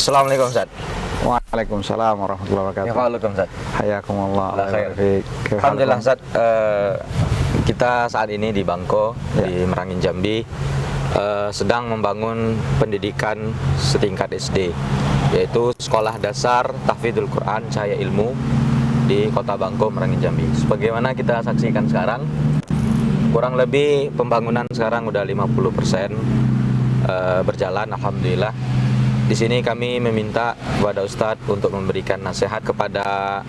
Assalamualaikum Ustaz. Waalaikumsalam warahmatullahi wabarakatuh. Waalaikumsalam Ustaz. Hayakumullah. Alhamdulillah Ustaz, kita saat ini di Bangko, di Merangin Jambi, sedang membangun pendidikan setingkat SD, yaitu Sekolah Dasar Tahfidzul Quran Cahaya Ilmu di Kota Bangko, Merangin Jambi. Sebagaimana kita saksikan sekarang, kurang lebih pembangunan sekarang udah 50% berjalan, alhamdulillah. Di sini kami meminta kepada Ustadz untuk memberikan nasihat kepada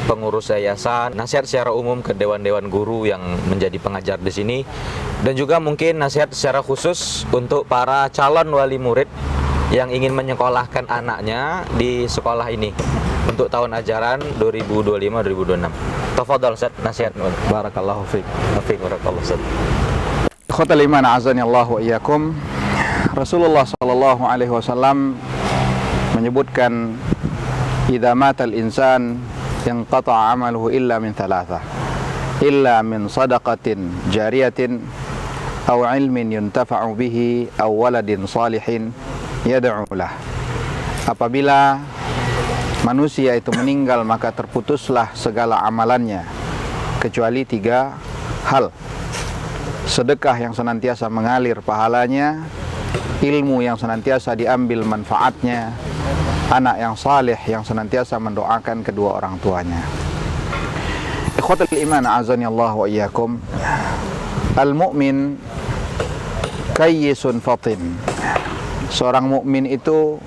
pengurus yayasan, nasihat secara umum ke dewan-dewan guru yang menjadi pengajar di sini, dan juga mungkin nasihat secara khusus untuk para calon wali murid yang ingin menyekolahkan anaknya di sekolah ini untuk tahun ajaran 2025-2026. Tafadhal Ustaz, nasihat. Barakallahu fiik. Barakallahu Ustaz. Ikhwatal iman azani Allah wa iyyakum. Rasulullah sallallahu alaihi wasallam menyebutkan idza matal insan yanqata 'amaluhu illa min thalathah, illa min shadaqatin jariyatin aw 'ilmin yuntafa'u bihi aw waladin salihin yad'u lah. Apabila manusia itu meninggal, maka terputuslah segala amalannya kecuali 3 hal: sedekah yang senantiasa mengalir pahalanya, ilmu yang senantiasa diambil manfaatnya, anak yang saleh yang senantiasa mendoakan kedua orang tuanya. Ikhwatul iman azani Allah wa iyyakum. Al-mu'min kayyisun fatin. Seorang mukmin itu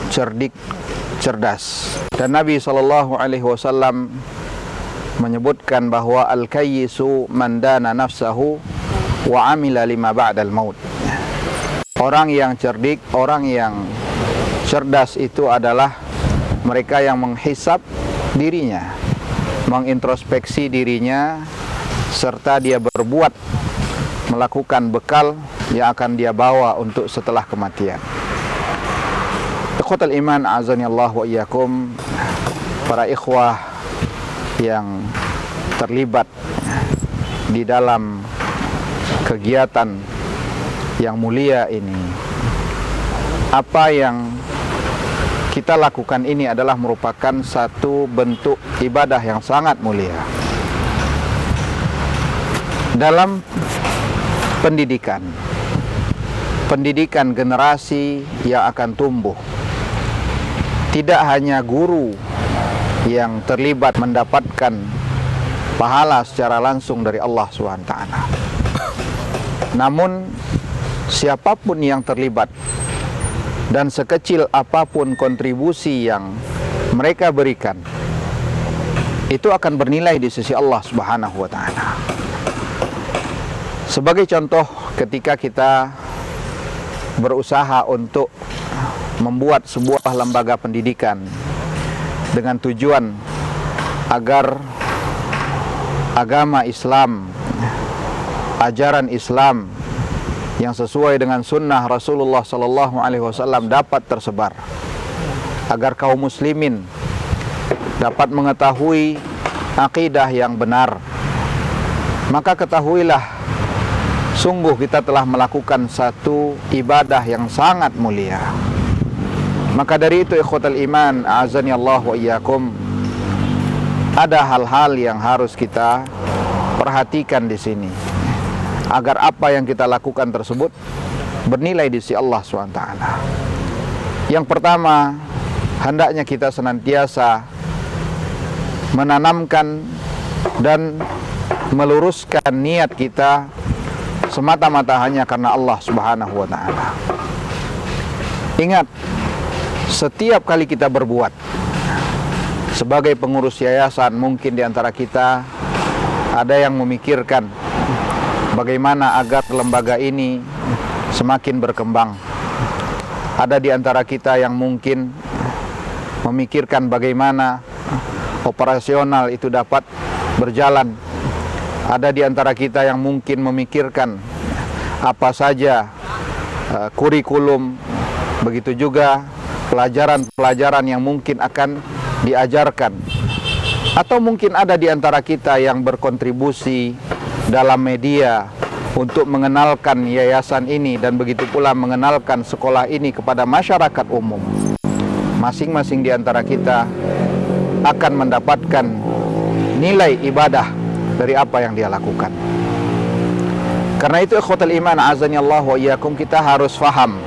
cerdik, cerdas. Dan Nabi sallallahu alaihi wasallam menyebutkan bahwa al-kayyisu man dana nafsahu wa amila lima ba'dal maut. Orang yang cerdik, orang yang cerdas itu adalah mereka yang menghisap dirinya, mengintrospeksi dirinya, serta dia berbuat, melakukan bekal yang akan dia bawa untuk setelah kematian. Ikhwatul iman azani Allah wa iyyakum, para ikhwah yang terlibat di dalam kegiatan yang mulia ini, apa yang kita lakukan ini adalah merupakan satu bentuk ibadah yang sangat mulia dalam pendidikan generasi yang akan tumbuh. Tidak hanya guru yang terlibat mendapatkan pahala secara langsung dari Allah SWT, namun siapapun yang terlibat dan sekecil apapun kontribusi yang mereka berikan, itu akan bernilai di sisi Allah Subhanahu wa taala. Sebagai contoh, ketika kita berusaha untuk membuat sebuah lembaga pendidikan dengan tujuan agar agama Islam, ajaran Islam yang sesuai dengan sunnah Rasulullah sallallahu alaihi wasallam dapat tersebar, agar kaum muslimin dapat mengetahui akidah yang benar, maka ketahuilah sungguh kita telah melakukan satu ibadah yang sangat mulia. Maka dari itu ikhwatal iman azani Allah wa iyyakum, ada hal-hal yang harus kita perhatikan di sini agar apa yang kita lakukan tersebut bernilai di sisi Allah SWT. Yang pertama, hendaknya kita senantiasa menanamkan dan meluruskan niat kita semata-mata hanya karena Allah Subhanahu wa taala. Ingat, setiap kali kita berbuat sebagai pengurus yayasan, mungkin di antara kita ada yang memikirkan bagaimana agar lembaga ini semakin berkembang. Ada di antara kita yang mungkin memikirkan bagaimana operasional itu dapat berjalan. Ada di antara kita yang mungkin memikirkan apa saja kurikulum, begitu juga pelajaran-pelajaran yang mungkin akan diajarkan. Atau mungkin ada di antara kita yang berkontribusi dalam media untuk mengenalkan yayasan ini dan begitu pula mengenalkan sekolah ini kepada masyarakat umum. masing-masing di antara kita akan mendapatkan nilai ibadah dari apa yang dia lakukan. Karena itu ikhwatal iman azani Allah wa iyyakum, kita harus faham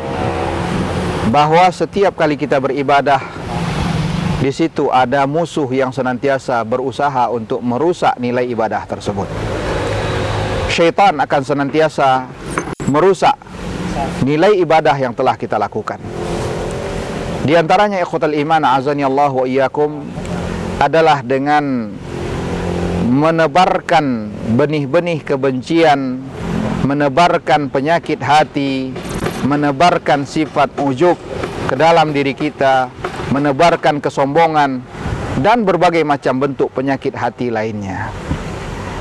bahwa setiap kali kita beribadah, di situ ada musuh yang senantiasa berusaha untuk merusak nilai ibadah tersebut. Syaitan akan senantiasa merusak nilai ibadah yang telah kita lakukan. Di antaranya ikhwatal iman azani Allah wa iyyakum adalah dengan menebarkan benih-benih kebencian, menebarkan penyakit hati, menebarkan sifat ujub ke dalam diri kita, menebarkan kesombongan dan berbagai macam bentuk penyakit hati lainnya.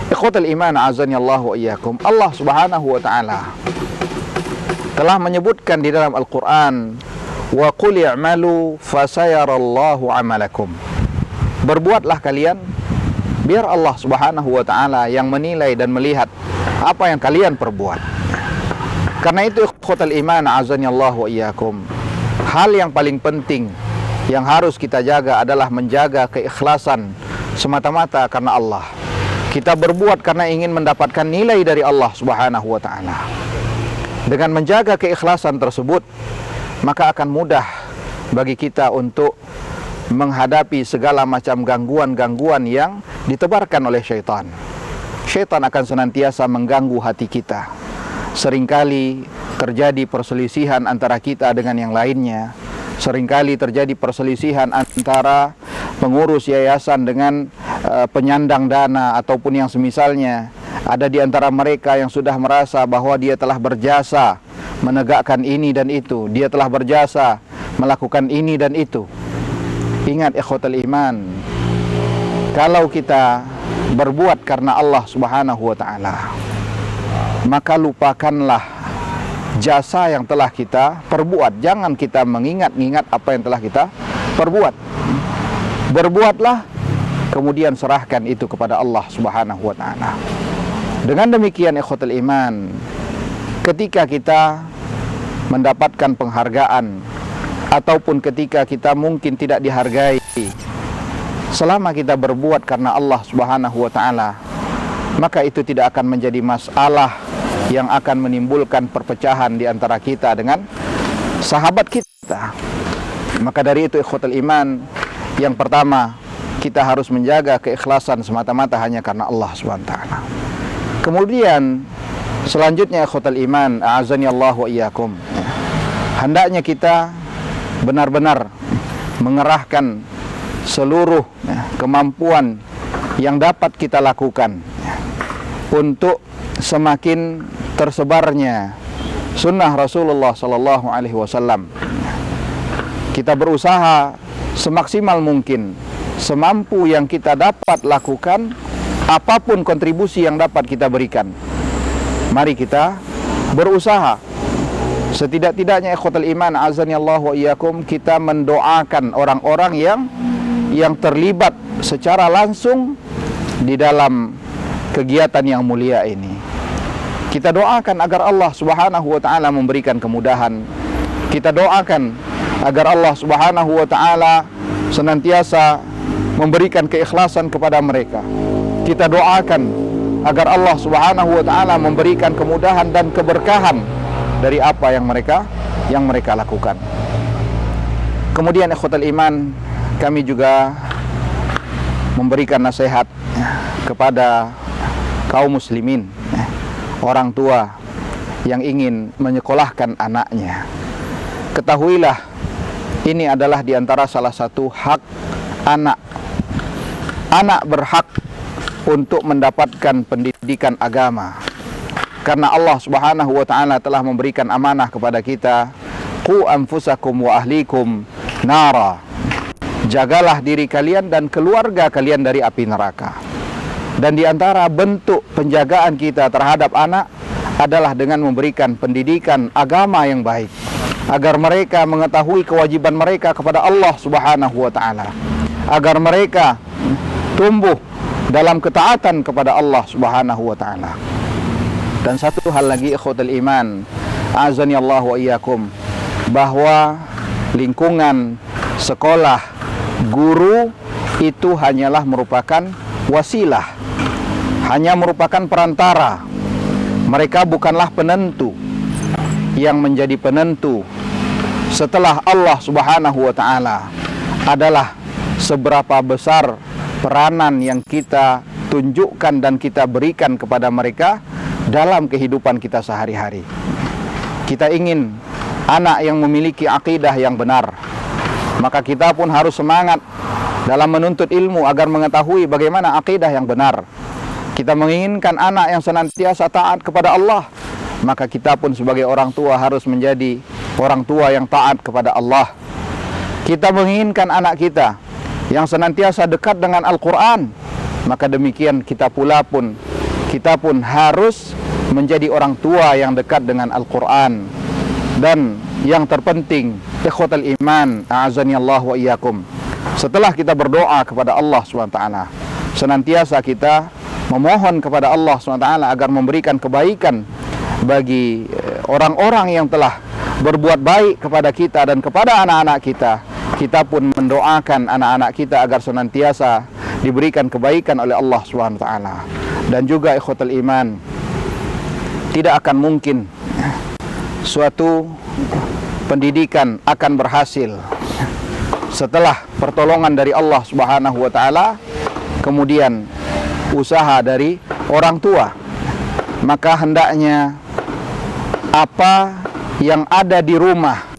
Ikhwatal iman azani Allah wa iyyakum, Allah Subhanahu wa taala telah menyebutkan di dalam Al-Qur'an, wa qul i'malu fasayarallahu 'amalakum. Berbuatlah kalian, biar Allah Subhanahu wa taala yang menilai dan melihat apa yang kalian perbuat. Karena itu ikhwatal iman azani Allah wa iyyakum, hal yang paling penting yang harus kita jaga adalah menjaga keikhlasan semata-mata karena Allah. Kita berbuat karena ingin mendapatkan nilai dari Allah Subhanahu wa taala. Dengan menjaga keikhlasan tersebut, maka akan mudah bagi kita untuk menghadapi segala macam gangguan-gangguan yang ditebarkan oleh syaitan. Syaitan akan senantiasa mengganggu hati kita. Seringkali terjadi perselisihan antara kita dengan yang lainnya. Seringkali terjadi perselisihan antara pengurus yayasan dengan penyandang dana ataupun yang semisalnya. Ada di antara mereka yang sudah merasa bahwa dia telah berjasa menegakkan ini dan itu, dia telah berjasa melakukan ini dan itu. Ingat ikhwatal iman, kalau kita berbuat karena Allah Subhanahu wa taala, maka lupakanlah jasa yang telah kita perbuat. Jangan kita mengingat-ingat apa yang telah kita perbuat. Berbuatlah, kemudian serahkan itu kepada Allah Subhanahu wa taala. Dengan demikian ikhwatal iman, ketika kita mendapatkan penghargaan ataupun ketika kita mungkin tidak dihargai, selama kita berbuat karena Allah Subhanahu wa taala, maka itu tidak akan menjadi masalah yang akan menimbulkan perpecahan di antara kita dengan sahabat kita. Maka dari itu ikhwatul iman, yang pertama kita harus menjaga keikhlasan semata-mata hanya karena Allah Subhanahu wa taala. Kemudian selanjutnya ikhwatul iman a'azani Allah wa iyyakum, hendaknya kita benar-benar mengerahkan seluruh kemampuan yang dapat kita lakukan untuk semakin tersebarnya sunnah Rasulullah sallallahu alaihi wasallam. Kita berusaha semaksimal mungkin, semampu yang kita dapat lakukan, apapun kontribusi yang dapat kita berikan. Mari kita berusaha. Setidak-tidaknya ikhwatul iman azani Allah wa iyyakum, kita mendoakan orang-orang yang terlibat secara langsung di dalam kegiatan yang mulia ini. Kita doakan agar Allah Subhanahu wa taala memberikan kemudahan. Kita doakan agar Allah Subhanahu wa taala senantiasa memberikan keikhlasan kepada mereka. Kita doakan agar Allah Subhanahu wa taala memberikan kemudahan dan keberkahan dari apa yang mereka lakukan. Kemudian ikhwatul iman, kami juga memberikan nasihat kepada kaum muslimin, orang tua yang ingin menyekolahkan anaknya. Ketahuilah, ini adalah di antara salah satu hak anak. Anak berhak untuk mendapatkan pendidikan agama. Karena Allah Subhanahu wa taala telah memberikan amanah kepada kita, qu anfusakum wa ahlikum nara. Jagalah diri kalian dan keluarga kalian dari api neraka. Dan di antara bentuk penjagaan kita terhadap anak adalah dengan memberikan pendidikan agama yang baik, agar mereka mengetahui kewajiban mereka kepada Allah Subhanahu wa taala, agar mereka tumbuh dalam ketaatan kepada Allah Subhanahu wa taala. Dan satu hal lagi ikhwatul iman azani Allah wa iyyakum, bahwa lingkungan sekolah, guru itu hanyalah merupakan wasilah, hanya merupakan perantara. Mereka bukanlah penentu. Yang menjadi penentu setelah Allah Subhanahu wa ta'ala adalah seberapa besar peranan yang kita tunjukkan dan kita berikan kepada mereka dalam kehidupan kita sehari-hari. Kita ingin anak yang memiliki akidah yang benar, maka kita pun harus semangat dalam menuntut ilmu agar mengetahui bagaimana akidah yang benar. Kita menginginkan anak yang senantiasa taat kepada Allah, maka kita pun sebagai orang tua harus menjadi orang tua yang taat kepada Allah. Kita menginginkan anak kita yang senantiasa dekat dengan Al-Quran, maka demikian kita pun harus menjadi orang tua yang dekat dengan Al-Quran. Dan yang terpenting, ikhwatal iman, a'azani Allah wa iyyakum, setelah kita berdoa kepada Allah SWT, senantiasa kita memohon kepada Allah SWT agar memberikan kebaikan bagi orang-orang yang telah berbuat baik kepada kita dan kepada anak-anak kita. Kita pun mendoakan anak-anak kita agar senantiasa diberikan kebaikan oleh Allah SWT. Dan juga ikhwatul iman, tidak akan mungkin suatu pendidikan akan berhasil setelah pertolongan dari Allah Subhanahu wa ta'ala, kemudian usaha dari orang tua. Maka hendaknya apa yang ada di rumah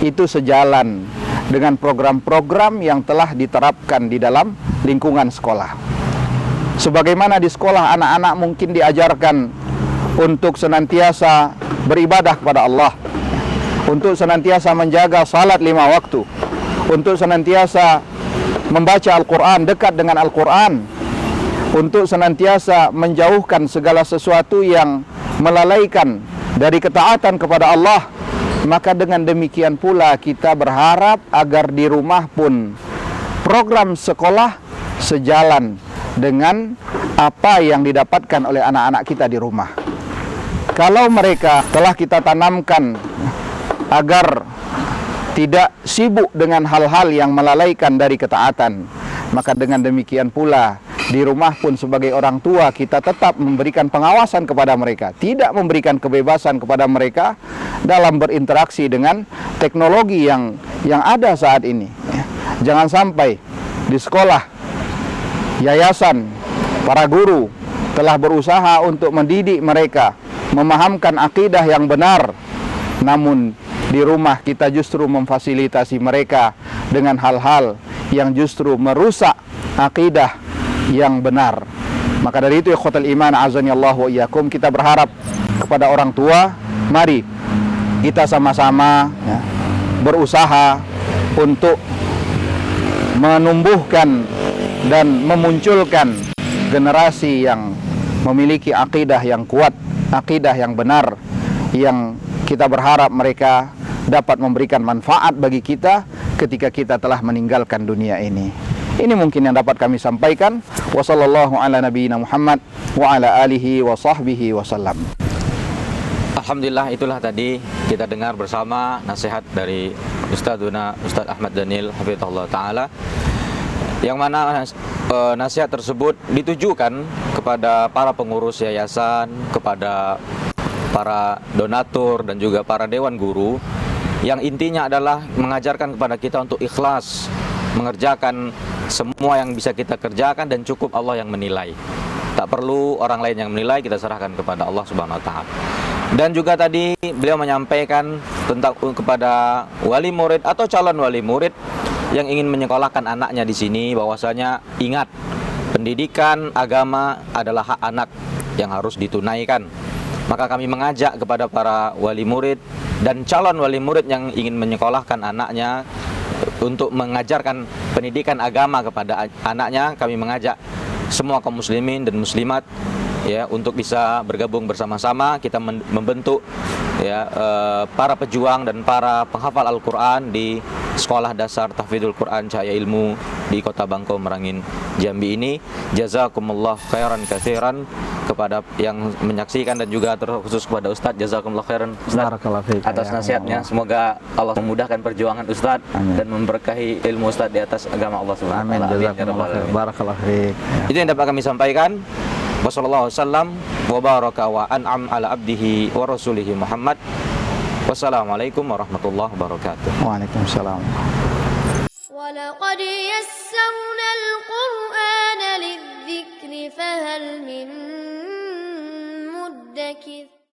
itu sejalan dengan program-program yang telah diterapkan di dalam lingkungan sekolah. Sebagaimana di sekolah anak-anak mungkin diajarkan untuk senantiasa beribadah kepada Allah, untuk senantiasa menjaga salat 5 waktu, untuk senantiasa membaca Al-Quran, dekat dengan Al-Quran, untuk senantiasa menjauhkan segala sesuatu yang melalaikan dari ketaatan kepada Allah. Maka dengan demikian pula kita berharap agar di rumah pun program sekolah sejalan dengan apa yang didapatkan oleh anak-anak kita di rumah. Kalau mereka telah kita tanamkan agar tidak sibuk dengan hal-hal yang melalaikan dari ketaatan, maka dengan demikian pula di rumah pun sebagai orang tua kita tetap memberikan pengawasan kepada mereka, tidak memberikan kebebasan kepada mereka dalam berinteraksi dengan teknologi yang ada saat ini. Jangan sampai di sekolah, yayasan, para guru telah berusaha untuk mendidik mereka, memahamkan akidah yang benar, namun di rumah kita justru memfasilitasi mereka dengan hal-hal yang justru merusak akidah yang benar. Maka dari itu ikhwatal iman, azani Allah wa iyyakum, kita berharap kepada orang tua, mari kita sama-sama berusaha untuk menumbuhkan dan memunculkan generasi yang memiliki akidah yang kuat, akidah yang benar, yang kita berharap mereka dapat memberikan manfaat bagi kita ketika kita telah meninggalkan dunia ini. Ini mungkin yang dapat kami sampaikan. Wassallallahu ala nabiyyina Muhammad wa ala alihi wa sahbihi wasallam. Alhamdulillah, itulah tadi kita dengar bersama nasihat dari Ustaz Ahmad Daniel hafizahullah taala, yang mana nasihat tersebut ditujukan kepada para pengurus yayasan, kepada para donatur dan juga para dewan guru, yang intinya adalah mengajarkan kepada kita untuk ikhlas mengerjakan semua yang bisa kita kerjakan dan cukup Allah yang menilai. Tak perlu orang lain yang menilai, kita serahkan kepada Allah Subhanahu wa taala. Dan juga tadi beliau menyampaikan tentang kepada wali murid atau calon wali murid yang ingin menyekolahkan anaknya di sini, bahwasanya ingat, pendidikan agama adalah hak anak yang harus ditunaikan. Maka kami mengajak kepada para wali murid dan calon wali murid yang ingin menyekolahkan anaknya untuk mengajarkan pendidikan agama kepada anaknya, kami mengajak semua kaum muslimin dan muslimat ya untuk bisa bergabung bersama-sama kita membentuk ya para pejuang dan para penghafal Al-Qur'an di Sekolah Dasar Tahfidzul Quran Cahaya Ilmu di Kota Bangko, Merangin, Jambi ini. Jazakumullah khairan katsiran. kepada yang menyaksikan dan juga terkhusus kepada Ustadz. Jazakumullah khairan Ustadz Barakallahu fiik. atas nasihatnya. Semoga Allah memudahkan perjuangan Ustadz dan memberkahi ilmu Ustadz di atas agama Allah Subhanahu wa Amin. taala. Jazakumullah khair. Barakallahu fiik. Itu yang dapat kami sampaikan. Wassallallahu wasallam wa baraka wa an'am ala abdihi wa rasulihi Muhammad. Wassalamualaikum warahmatullahi wabarakatuh. Waalaikumsalam. ولقد يسرنا